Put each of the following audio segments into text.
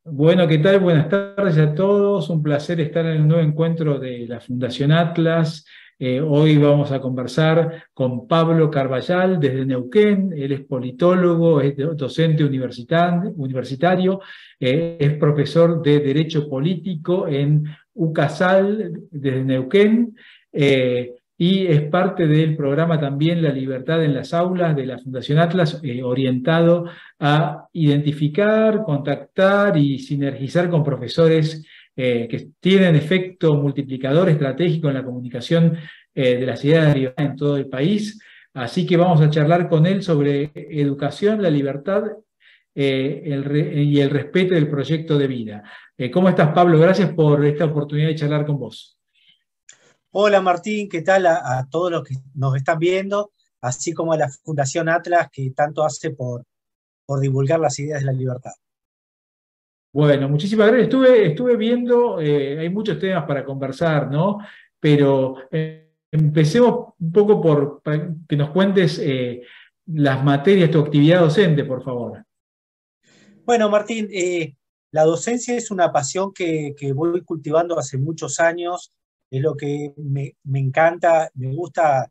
Bueno, ¿qué tal? Buenas tardes a todos. Un placer estar en el nuevo encuentro de la Fundación Atlas. Hoy vamos a conversar con Pablo Carballal desde Neuquén. Él es politólogo, es docente universitario, es profesor de Derecho Político en UCASAL desde Neuquén. Y es parte del programa también La Libertad en las Aulas de la Fundación Atlas, orientado a identificar, contactar y sinergizar con profesores que tienen efecto multiplicador estratégico en la comunicación de las ideas derivadas en todo el país. Así que vamos a charlar con él sobre educación, la libertad y el respeto del proyecto de vida. ¿Cómo estás, Pablo? Gracias por esta oportunidad de charlar con vos. Hola Martín, ¿qué tal a todos los que nos están viendo, así como a la Fundación Atlas que tanto hace por divulgar las ideas de la libertad? Bueno, muchísimas gracias. Estuve viendo, hay muchos temas para conversar, ¿no? Pero empecemos un poco para que nos cuentes las materias, tu actividad docente, por favor. Bueno, Martín, la docencia es una pasión que voy cultivando hace muchos años, es lo que me encanta, me gusta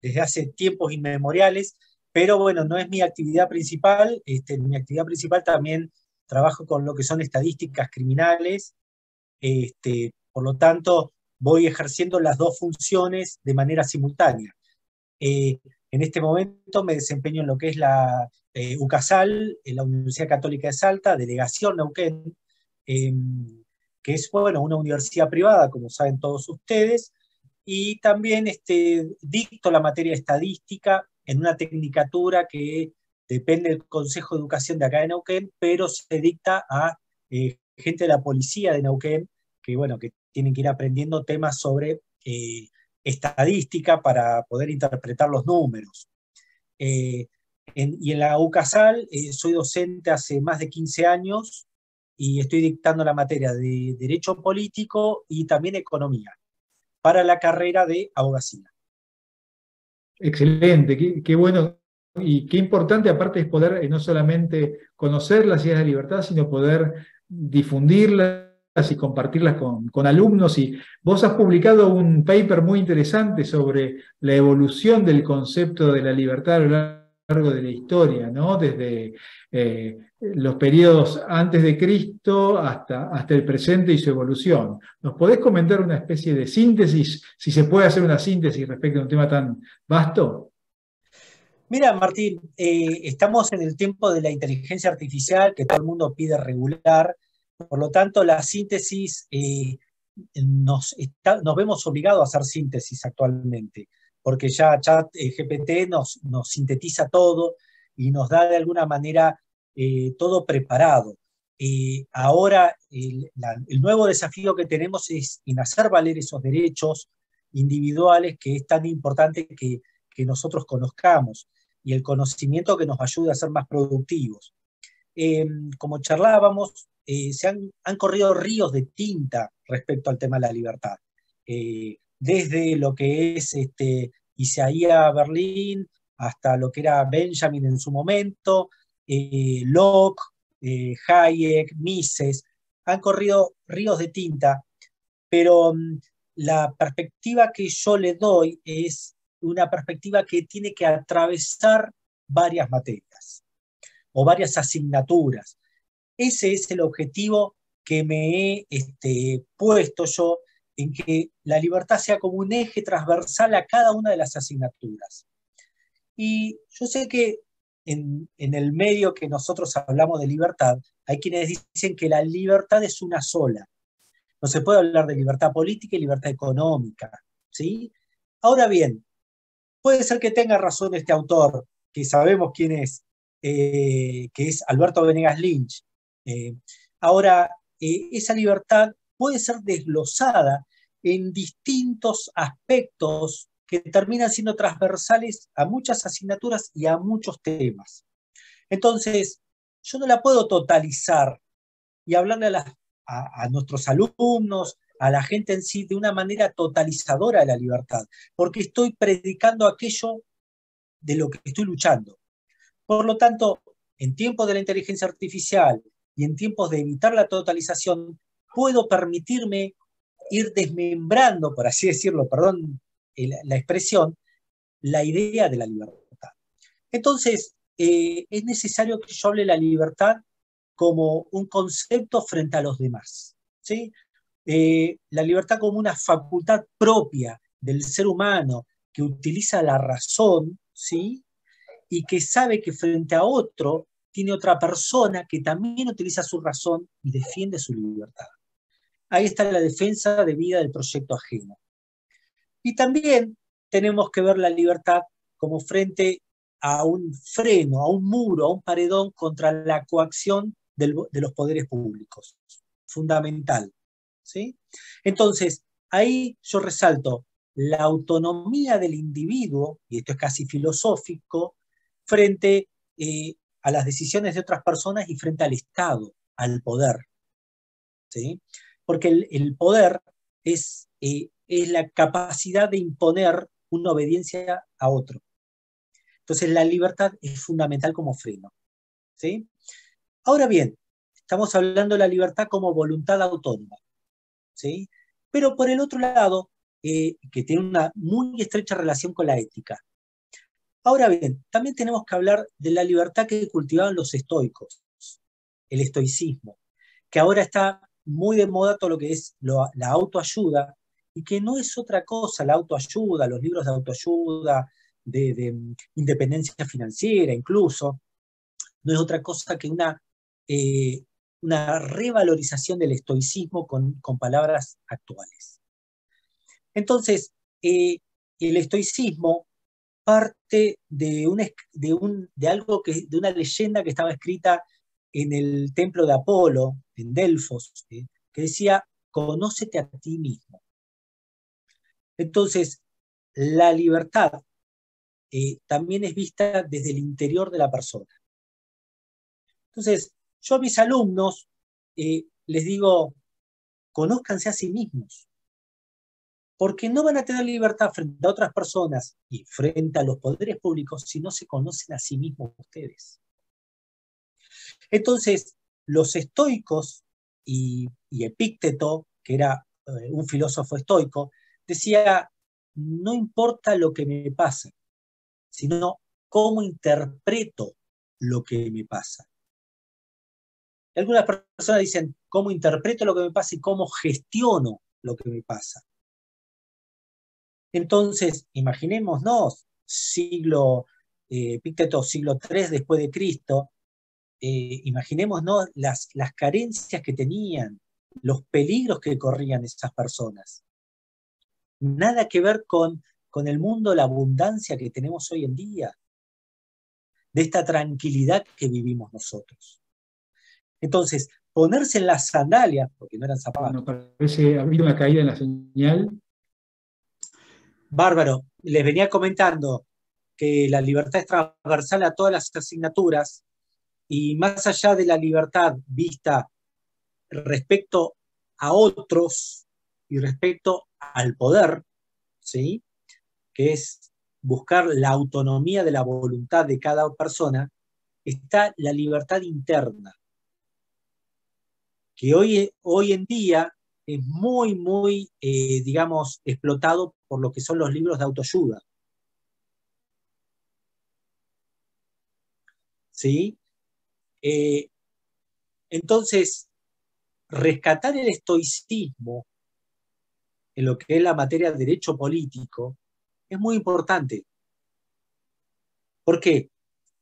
desde hace tiempos inmemoriales, pero bueno, no es mi actividad principal. Mi actividad principal también trabajo con lo que son estadísticas criminales. Por lo tanto, voy ejerciendo las dos funciones de manera simultánea. Eh, en este momento me desempeño en lo que es la UCASAL, en la Universidad Católica de Salta, delegación Neuquén, eh, que es, bueno, una universidad privada, como saben todos ustedes, y también dicto la materia de estadística en una tecnicatura que depende del Consejo de Educación de acá de Neuquén, pero se dicta a gente de la policía de Neuquén, que, bueno, que tienen que ir aprendiendo temas sobre estadística para poder interpretar los números. Eh, y en la UCASAL soy docente hace más de 15 años y estoy dictando la materia de Derecho Político y también Economía para la carrera de Abogacía. Excelente, qué bueno y qué importante aparte es poder no solamente conocer las ideas de libertad, sino poder difundirlas y compartirlas con alumnos. Y vos has publicado un paper muy interesante sobre la evolución del concepto de la libertad a lo largo de la historia, ¿no? Desde los periodos antes de Cristo hasta el presente y su evolución. ¿Nos podés comentar una especie de síntesis, si se puede hacer una síntesis respecto a un tema tan vasto? Mira, Martín, estamos en el tiempo de la inteligencia artificial que todo el mundo pide regular. Por lo tanto, la síntesis, nos vemos obligados a hacer síntesis actualmente, porque ya ChatGPT nos sintetiza todo y nos da de alguna manera todo preparado. Ahora, el nuevo desafío que tenemos es en hacer valer esos derechos individuales que es tan importante que nosotros conozcamos y el conocimiento que nos ayude a ser más productivos. Eh, Como charlábamos, han corrido ríos de tinta respecto al tema de la libertad. Desde lo que es Isaiah Berlin hasta lo que era Benjamin en su momento, Locke, Hayek, Mises, han corrido ríos de tinta, pero la perspectiva que yo le doy es una perspectiva que tiene que atravesar varias materias o varias asignaturas. Ese es el objetivo que me he puesto yo, en que la libertad sea como un eje transversal a cada una de las asignaturas. Y yo sé que en el medio que nosotros hablamos de libertad, hay quienes dicen que la libertad es una sola. No se puede hablar de libertad política y libertad económica, ¿sí? Ahora bien, puede ser que tenga razón este autor, que sabemos quién es, que es Alberto Venegas Lynch. Eh, Ahora, esa libertad puede ser desglosada en distintos aspectos que terminan siendo transversales a muchas asignaturas y a muchos temas. Entonces, yo no la puedo totalizar y hablarle a nuestros alumnos, a la gente en sí, de una manera totalizadora de la libertad, porque estoy predicando aquello de lo que estoy luchando. Por lo tanto, en tiempos de la inteligencia artificial, y en tiempos de evitar la totalización, puedo permitirme ir desmembrando, por así decirlo, perdón la expresión, la idea de la libertad. Entonces, es necesario que yo hable de la libertad como un concepto frente a los demás, ¿sí? La libertad como una facultad propia del ser humano que utiliza la razón, ¿sí? Y que sabe que frente a otro tiene otra persona que también utiliza su razón y defiende su libertad. Ahí está la defensa de vida del proyecto ajeno. Y también tenemos que ver la libertad como frente a un freno, a un muro, a un paredón contra la coacción de los poderes públicos. Fundamental, ¿sí? Entonces, ahí yo resalto la autonomía del individuo, y esto es casi filosófico, frente a las decisiones de otras personas y frente al Estado, al poder, ¿sí? Porque el poder es la capacidad de imponer una obediencia a otro. Entonces la libertad es fundamental como freno, ¿sí? Ahora bien, estamos hablando de la libertad como voluntad autónoma, ¿sí? Pero por el otro lado, que tiene una muy estrecha relación con la ética. Ahora bien, también tenemos que hablar de la libertad que cultivaban los estoicos, el estoicismo, que ahora está muy de moda todo lo que es la autoayuda, y que no es otra cosa la autoayuda, los libros de autoayuda, de independencia financiera incluso, no es otra cosa que una revalorización del estoicismo con palabras actuales. Entonces, el estoicismo parte de una leyenda que estaba escrita en el templo de Apolo, en Delfos, que decía, conócete a ti mismo. Entonces, la libertad también es vista desde el interior de la persona. Entonces, yo a mis alumnos les digo, conózcanse a sí mismos, porque no van a tener libertad frente a otras personas y frente a los poderes públicos si no se conocen a sí mismos ustedes. Entonces, los estoicos y Epícteto, que era un filósofo estoico, decía, no importa lo que me pasa, sino cómo interpreto lo que me pasa. Y algunas personas dicen, cómo interpreto lo que me pasa y cómo gestiono lo que me pasa. Entonces, imaginémonos, Epícteto, siglo III después de Cristo, imaginémonos las carencias que tenían, los peligros que corrían esas personas. Nada que ver con el mundo, la abundancia que tenemos hoy en día, de esta tranquilidad que vivimos nosotros. Entonces, ponerse en las sandalias, porque no eran zapatos. Bueno, parece haber una caída en la señal. Bárbaro, les venía comentando que la libertad es transversal a todas las asignaturas y más allá de la libertad vista respecto a otros y respecto al poder, ¿sí? Que es buscar la autonomía de la voluntad de cada persona, está la libertad interna, que hoy en día es muy, muy, digamos, explotado por lo que son los libros de autoayuda. ¿Sí? Entonces, rescatar el estoicismo en lo que es la materia de derecho político es muy importante. ¿Por qué?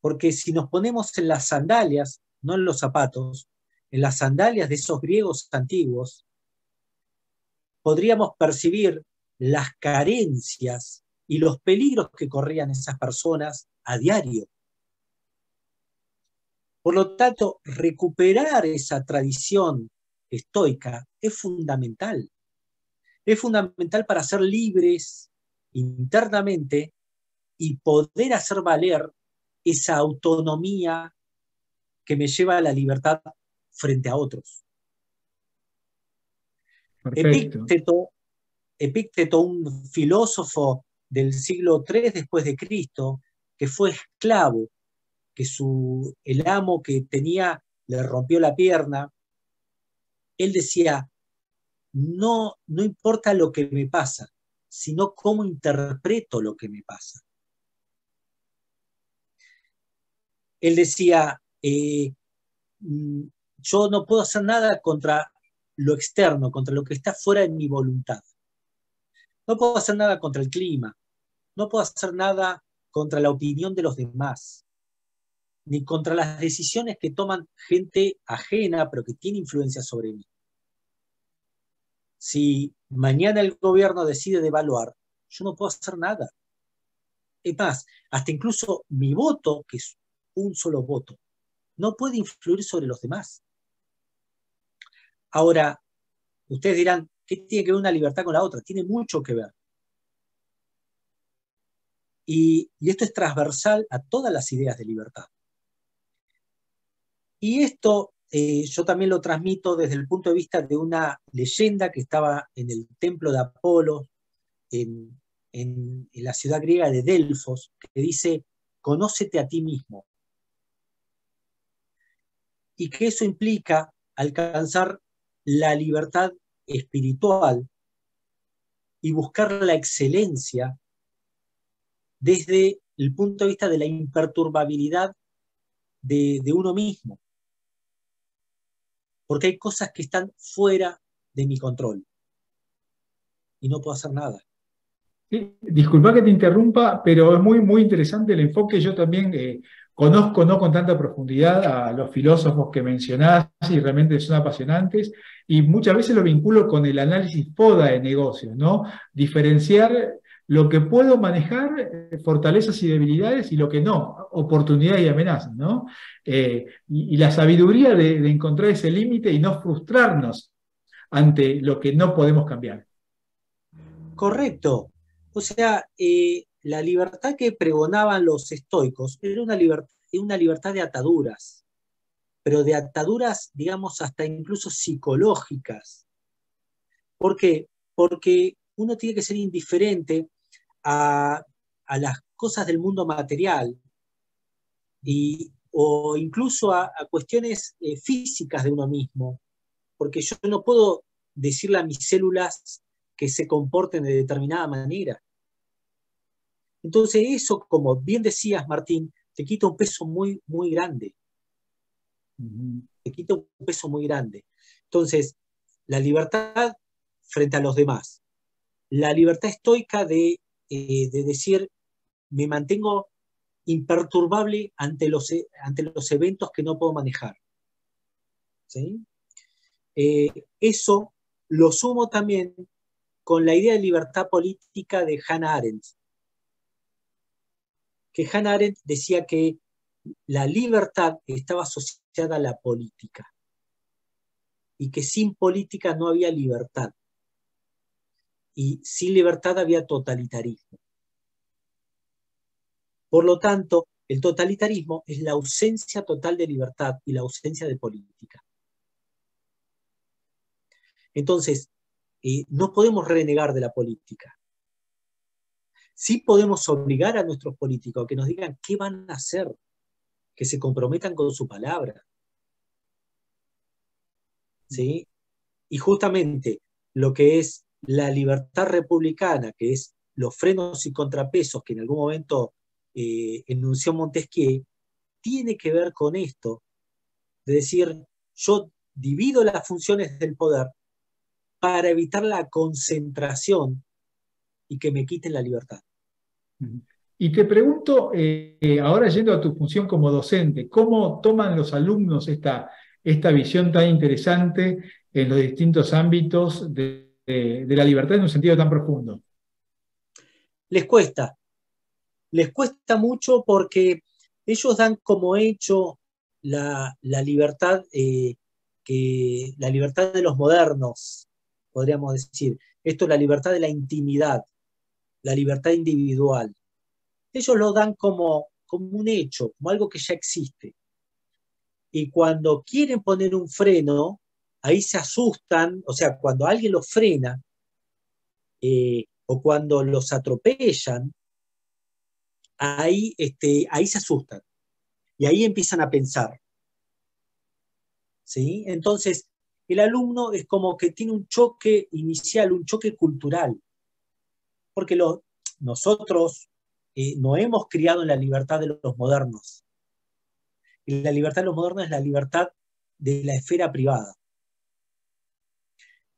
Porque si nos ponemos en las sandalias, no en los zapatos, en las sandalias de esos griegos antiguos, podríamos percibir las carencias y los peligros que corrían esas personas a diario. Por lo tanto, recuperar esa tradición estoica es fundamental. Es fundamental para ser libres internamente y poder hacer valer esa autonomía que me lleva a la libertad frente a otros. Perfecto. Epícteto, un filósofo del siglo III después de Cristo, que fue esclavo, que el amo que tenía le rompió la pierna, él decía, no, no importa lo que me pasa, sino cómo interpreto lo que me pasa. Él decía, yo no puedo hacer nada contra lo externo, contra lo que está fuera de mi voluntad. No puedo hacer nada contra el clima, no puedo hacer nada contra la opinión de los demás, ni contra las decisiones que toman gente ajena, pero que tiene influencia sobre mí. Si mañana el gobierno decide devaluar, yo no puedo hacer nada. Es más, hasta incluso mi voto, que es un solo voto, no puede influir sobre los demás. Ahora, ustedes dirán, ¿qué tiene que ver una libertad con la otra? Tiene mucho que ver. Y esto es transversal a todas las ideas de libertad. Y esto yo también lo transmito desde el punto de vista de una leyenda que estaba en el templo de Apolo, en la ciudad griega de Delfos, que dice, conócete a ti mismo. Y que eso implica alcanzar la libertad espiritual y buscar la excelencia desde el punto de vista de la imperturbabilidad de uno mismo. Porque hay cosas que están fuera de mi control y no puedo hacer nada. Sí, disculpa que te interrumpa, pero es muy, muy interesante el enfoque. Yo también conozco, no con tanta profundidad, a los filósofos que mencionás y realmente son apasionantes, y muchas veces lo vinculo con el análisis FODA de negocios, ¿no? Diferenciar lo que puedo manejar, fortalezas y debilidades, y lo que no, oportunidades y amenazas, ¿no? Y la sabiduría de encontrar ese límite y no frustrarnos ante lo que no podemos cambiar. Correcto. O sea, la libertad que pregonaban los estoicos era una libertad de ataduras, pero de ataduras, digamos, hasta incluso psicológicas. ¿Por qué? Porque uno tiene que ser indiferente a las cosas del mundo material o incluso a cuestiones físicas de uno mismo, porque yo no puedo decirle a mis células que se comporten de determinada manera. Entonces eso, como bien decías, Martín, te quita un peso muy, muy grande. Te quita un peso muy grande. Entonces, la libertad frente a los demás. La libertad estoica de decir, me mantengo imperturbable ante los eventos que no puedo manejar. ¿Sí? Eso lo sumo también con la idea de libertad política de Hannah Arendt. Que Hannah Arendt decía que la libertad estaba asociada a la política y que sin política no había libertad y sin libertad había totalitarismo. Por lo tanto, el totalitarismo es la ausencia total de libertad y la ausencia de política. Entonces, no podemos renegar de la política. Sí podemos obligar a nuestros políticos a que nos digan qué van a hacer, que se comprometan con su palabra. ¿Sí? Y justamente lo que es la libertad republicana, que es los frenos y contrapesos que en algún momento enunció Montesquieu, tiene que ver con esto, de decir, yo divido las funciones del poder para evitar la concentración y que me quiten la libertad. Y te pregunto, ahora yendo a tu función como docente, ¿cómo toman los alumnos esta visión tan interesante en los distintos ámbitos de la libertad en un sentido tan profundo? Les cuesta mucho porque ellos dan como hecho la libertad, la libertad de los modernos, podríamos decir. Esto es la libertad de la intimidad, la libertad individual. Ellos lo dan como un hecho, como algo que ya existe. Y cuando quieren poner un freno, ahí se asustan, o sea, cuando alguien los frena o cuando los atropellan, ahí se asustan. Y ahí empiezan a pensar. ¿sí? Entonces, el alumno es como que tiene un choque inicial, un choque cultural, porque nosotros no hemos criado en la libertad de los modernos. Y la libertad de los modernos es la libertad de la esfera privada.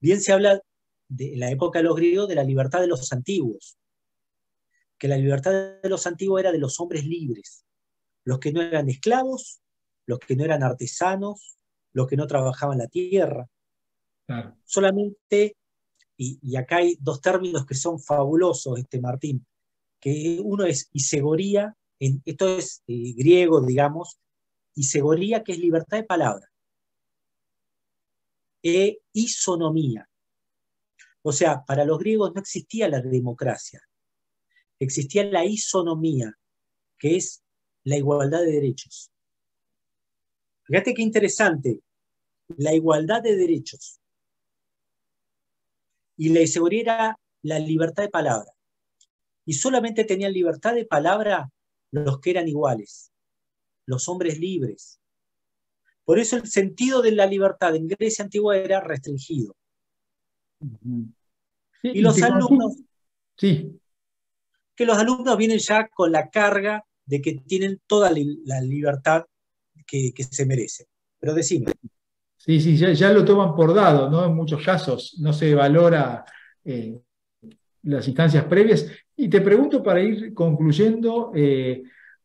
Bien se habla de en la época de los griegos de la libertad de los antiguos, que la libertad de los antiguos era de los hombres libres, los que no eran esclavos, los que no eran artesanos, los que no trabajaban la tierra. Claro. Solamente, y acá hay dos términos que son fabulosos, Martín, que uno es isegoría, esto es griego, digamos, isegoría, que es libertad de palabra, e isonomía. O sea, para los griegos no existía la democracia, existía la isonomía, que es la igualdad de derechos. Fíjate qué interesante, la igualdad de derechos. Y la inseguridad era la libertad de palabra. Y solamente tenían libertad de palabra los que eran iguales, los hombres libres. Por eso el sentido de la libertad en Grecia antigua era restringido. Sí, Y y los te consulto, alumnos, sí, que los alumnos vienen ya con la carga de que tienen toda la libertad que se merece. Pero decime. sí, sí, ya lo toman por dado, ¿no? En muchos casos no se valora eh, las instancias previas. Y te pregunto para ir concluyendo,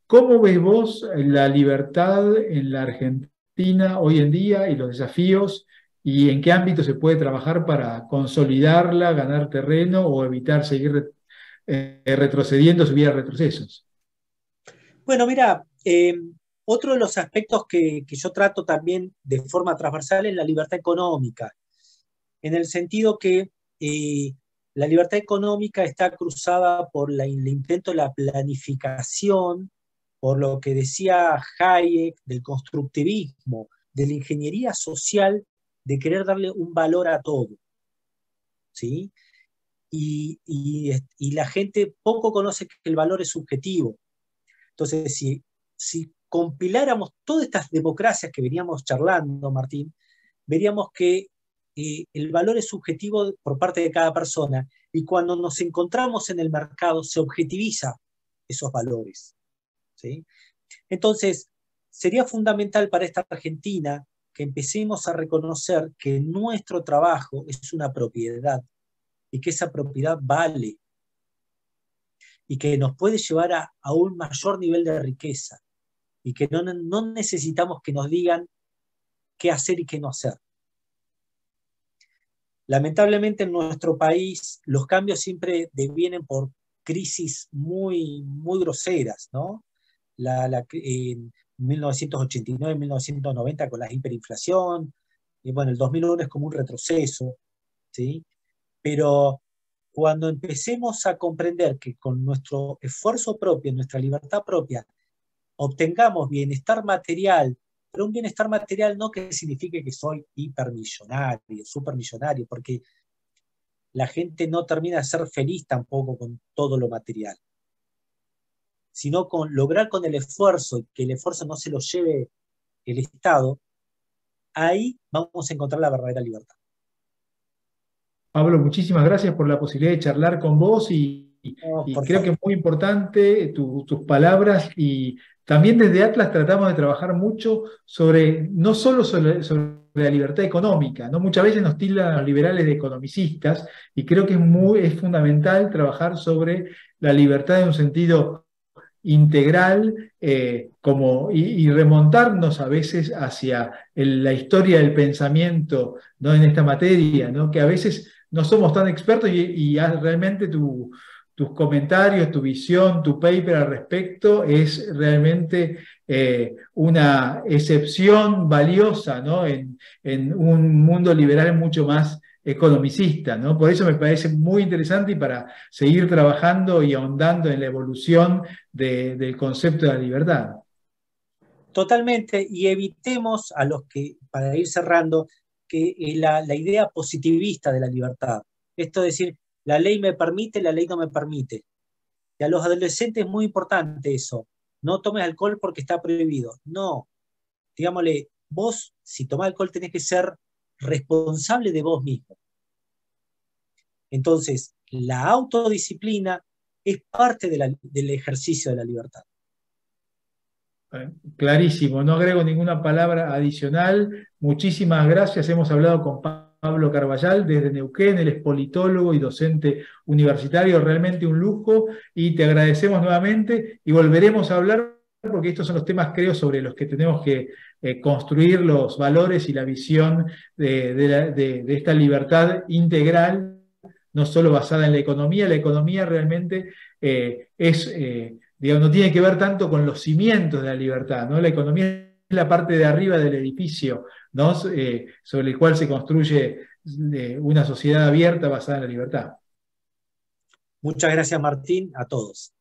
¿cómo ves vos la libertad en la Argentina hoy en día y los desafíos y en qué ámbito se puede trabajar para consolidarla, ganar terreno o evitar seguir retrocediendo, subir a retrocesos? Bueno, mira, otro de los aspectos que yo trato también de forma transversal es la libertad económica, en el sentido que la libertad económica está cruzada por el intento de la planificación, por lo que decía Hayek del constructivismo, de la ingeniería social, de querer darle un valor a todo, ¿sí? Y la gente poco conoce que el valor es subjetivo. Entonces, si compiláramos todas estas democracias que veníamos charlando, Martín, veríamos que el valor es subjetivo por parte de cada persona y cuando nos encontramos en el mercado se objetiviza esos valores, ¿sí? Entonces, sería fundamental para esta Argentina que empecemos a reconocer que nuestro trabajo es una propiedad y que esa propiedad vale y que nos puede llevar a un mayor nivel de riqueza y que no necesitamos que nos digan qué hacer y qué no hacer. Lamentablemente en nuestro país los cambios siempre devienen por crisis muy, muy groseras, ¿no? En 1989, 1990 con la hiperinflación, y bueno, el 2001 es como un retroceso, ¿sí? Pero cuando empecemos a comprender que con nuestro esfuerzo propio, nuestra libertad propia, obtengamos bienestar material, pero un bienestar material no que signifique que soy hipermillonario, supermillonario, porque la gente no termina de ser feliz tampoco con todo lo material, sino con lograr con el esfuerzo y que el esfuerzo no se lo lleve el Estado, ahí vamos a encontrar la verdadera libertad. Pablo, muchísimas gracias por la posibilidad de charlar con vos No, y por creo que favor. es muy importante tus palabras y también desde Atlas tratamos de trabajar mucho sobre, no solo sobre la libertad económica, ¿no? Muchas veces nos tildan a los liberales de economicistas y creo que es fundamental trabajar sobre la libertad en un sentido integral y remontarnos a veces hacia la historia del pensamiento, ¿no? En esta materia, ¿no? Que a veces no somos tan expertos realmente tus comentarios, tu visión, tu paper al respecto es realmente una excepción valiosa, ¿no? En un mundo liberal mucho más economicista, ¿no? Por eso me parece muy interesante y para seguir trabajando y ahondando en la evolución del concepto de la libertad. Totalmente, y evitemos a los que, para ir cerrando, que la idea positivista de la libertad. Esto es decir, la ley me permite, la ley no me permite. Y a los adolescentes es muy importante eso. No tomes alcohol porque está prohibido. No, digámosle, vos, si tomás alcohol, tenés que ser responsable de vos mismo. Entonces, la autodisciplina es parte del ejercicio de la libertad. Clarísimo, no agrego ninguna palabra adicional. Muchísimas gracias. Hemos hablado con Pablo Carballal desde Neuquén, él es politólogo y docente universitario, realmente un lujo, y te agradecemos nuevamente y volveremos a hablar porque estos son los temas, creo, sobre los que tenemos que construir los valores y la visión de esta libertad integral, no solo basada en la economía. La economía realmente digamos, no tiene que ver tanto con los cimientos de la libertad, ¿no? La economía es la parte de arriba del edificio, ¿no? Sobre el cual se construye una sociedad abierta basada en la libertad. Muchas gracias, Martín, a todos.